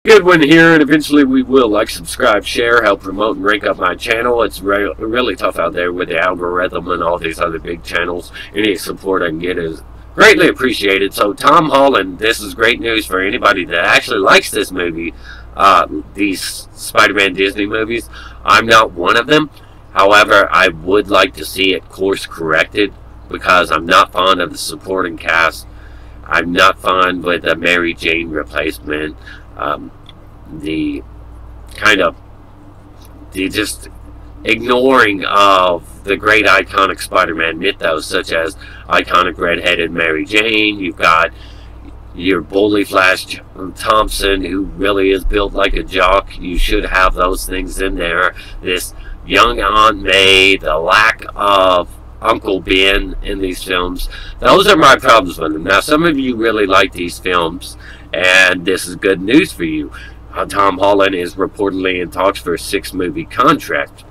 good one here, and eventually we will like, subscribe, share, help promote and rank up my channel. It's really tough out there with the algorithm and all these other big channels. Any support I can get is greatly appreciated. So Tom Holland, this is great news for anybody that actually likes this movie, these Spider-Man Disney movies. I'm not one of them. However, I would like to see it course corrected because I'm not fond of the supporting cast. I'm not fond with the Mary Jane replacement. The just ignoring of the great iconic Spider-Man mythos, such as iconic redheaded Mary Jane. You've got your bully Flash Thompson, who really is built like a jock. You should have those things in there. This young Aunt May, the lack of Uncle Ben in these films. Those are my problems with them. Now, some of you really like these films, and this is good news for you. Tom Holland is reportedly in talks for a 6-movie contract.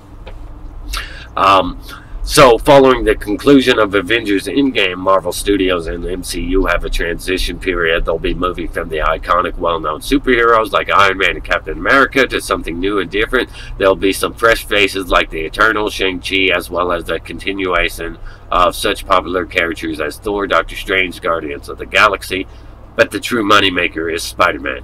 So, following the conclusion of Avengers Endgame, Marvel Studios and the MCU have a transition period. They'll be moving from the iconic, well-known superheroes like Iron Man and Captain America to something new and different. There'll be some fresh faces like the Eternals, Shang-Chi, as well as the continuation of such popular characters as Thor, Doctor Strange, Guardians of the Galaxy. But the true moneymaker is Spider-Man.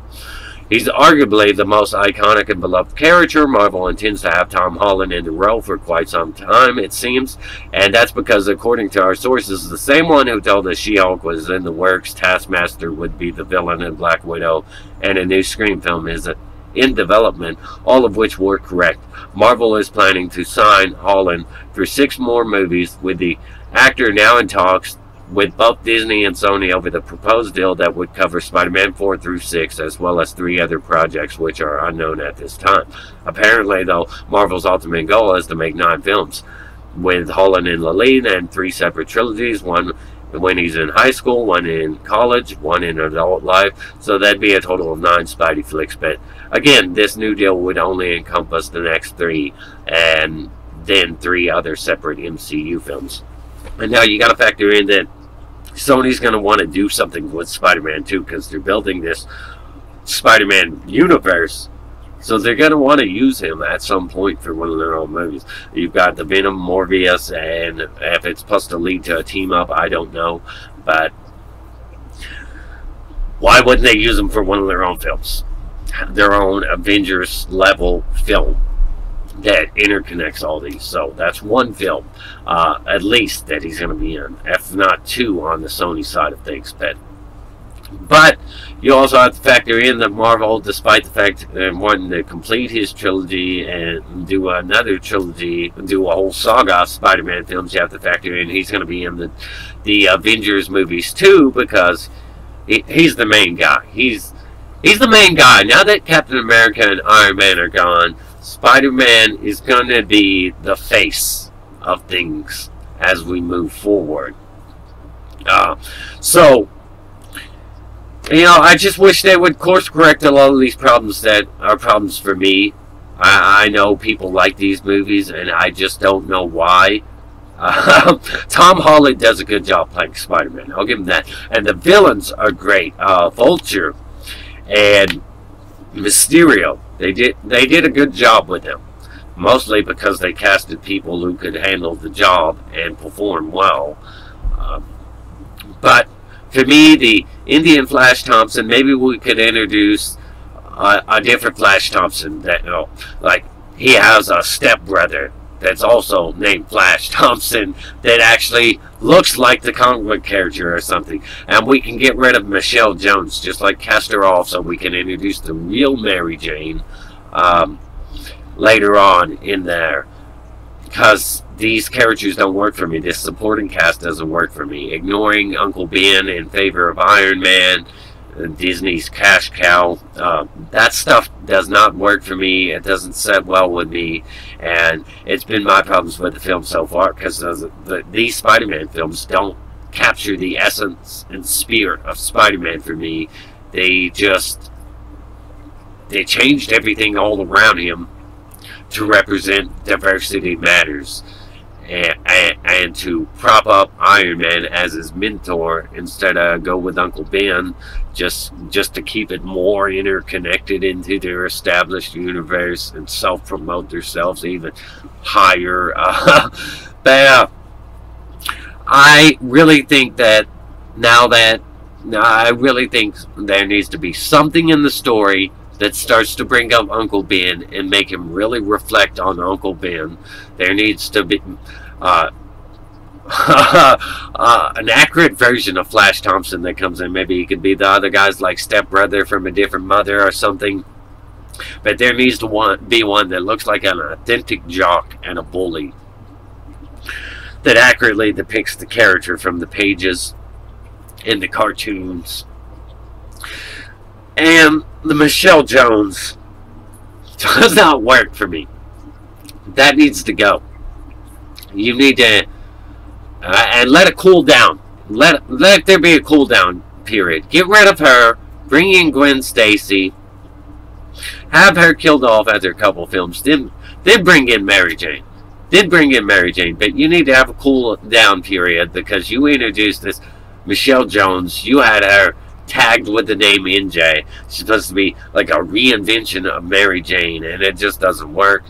He's arguably the most iconic and beloved character. Marvel intends to have Tom Holland in the role for quite some time, it seems. And that's because, according to our sources, the same one who told us She-Hulk was in the works, Taskmaster would be the villain in Black Widow, and a new Scream film is in development, all of which were correct. Marvel is planning to sign Holland for 6 more movies, with the actor now in talks with both Disney and Sony over the proposed deal that would cover Spider-Man 4 through 6, as well as 3 other projects which are unknown at this time. Apparently, though, Marvel's ultimate goal is to make 9 films, with Holland in the lead, and 3 separate trilogies, one when he's in high school, one in college, one in adult life. So that'd be a total of 9 Spidey flicks. But again, this new deal would only encompass the next 3, and then 3 other separate MCU films. And now you got to factor in that Sony's going to want to do something with Spider-Man too, because they're building this Spider-Man universe. So they're going to want to use him at some point for one of their own movies. You've got the Venom, Morbius, and if it's supposed to lead to a team-up, I don't know. But why wouldn't they use him for one of their own films? Their own Avengers-level film that interconnects all these. So that's 1 film, at least, that he's going to be in, if not 2 on the Sony side of things. But you also have to factor in that Marvel, despite the fact that wanting to complete his trilogy and do another trilogy, do a whole saga of Spider-Man films, you have to factor in he's going to be in the Avengers movies too, because he's the main guy. He's the main guy. Now that Captain America and Iron Man are gone, Spider-Man is going to be the face of things as we move forward. So, you know, I just wish they would course correct a lot of these problems that are problems for me. I know people like these movies, and I just don't know why. Tom Holland does a good job playing Spider-Man. I'll give him that. And the villains are great. Vulture and Mysterio. They did a good job with them, mostly because they casted people who could handle the job and perform well. But for me, the Indian Flash Thompson, maybe we could introduce a different Flash Thompson. That, you know, like, he has a stepbrother that's also named Flash Thompson that actually looks like the comic book character or something. And we can get rid of Michelle Jones, just like cast her off, so we can introduce the real Mary Jane later on in there. Because these characters don't work for me. This supporting cast doesn't work for me. Ignoring Uncle Ben in favor of Iron Man, Disney's cash cow, that stuff does not work for me. It doesn't set well with me, and it's been my problems with the film so far, because these Spider-Man films don't capture the essence and spirit of Spider-Man for me. They changed everything all around him to represent diversity matters, and to prop up Iron Man as his mentor instead of go with Uncle Ben, just to keep it more interconnected into their established universe and self-promote themselves even higher. But I really think that I really think there needs to be something in the story that starts to bring up Uncle Ben and make him really reflect on Uncle Ben. There needs to be an accurate version of Flash Thompson that comes in. Maybe he could be the other guy's like stepbrother from a different mother or something. But there needs to be one that looks like an authentic jock and a bully that accurately depicts the character from the pages in the cartoons. And the Michelle Jones does not work for me. That needs to go. You need to and let it cool down. Let there be a cool down period. Get rid of her. Bring in Gwen Stacy. Have her killed off after a couple films. Then bring in Mary Jane. But you need to have a cool down period because you introduced this Michelle Jones. You had her tagged with the name NJ. She's supposed to be like a reinvention of Mary Jane, and it just doesn't work.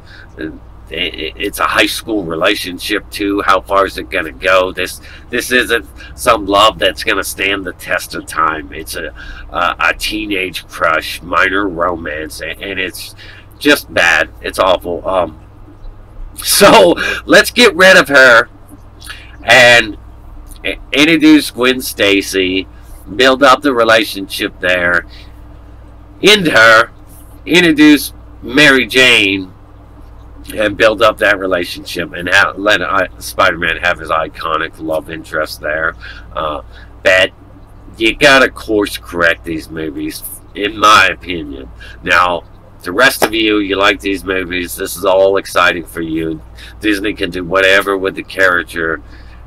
It's a high school relationship too. How far is it going to go? This isn't some love that's going to stand the test of time. It's a teenage crush, minor romance, and it's just bad. It's awful. So let's get rid of her and introduce Gwen Stacy. Build up the relationship there. End her. Introduce Mary Jane. And build up that relationship. And let Spider-Man have his iconic love interest there. But you gotta course correct these movies, in my opinion. Now, the rest of you like these movies. This is all exciting for you. Disney can do whatever with the character.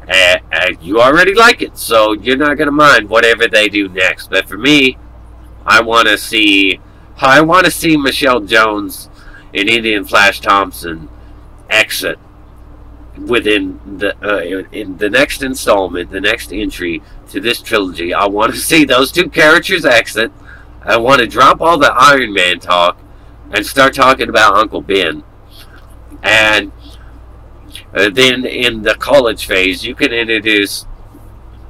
And you already like it, so you're not going to mind whatever they do next. But for me, I want to see Michelle Jones and Indian Flash Thompson exit within in the next installment, the next entry to this trilogy. I want to see those two characters exit. I want to drop all the Iron Man talk and start talking about Uncle Ben. And then in the college phase, you can introduce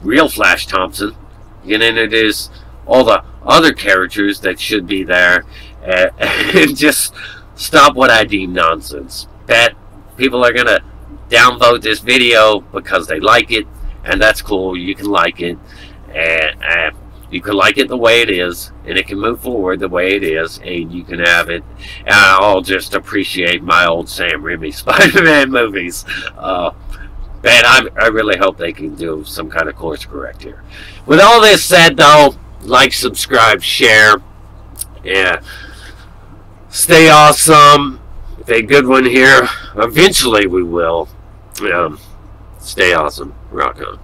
real Flash Thompson. You can introduce all the other characters that should be there, and just stop what I deem nonsense. That people are going to downvote this video because they like it, and that's cool. You can like it, and you can like it the way it is, and it can move forward the way it is, and you can have it. And I'll just appreciate my old Sam Raimi Spider-Man movies. But I really hope they can do some kind of course correct here. With all this said, though, like, subscribe, share, yeah. Stay awesome. A good one here. Eventually we will. Stay awesome. Rock on.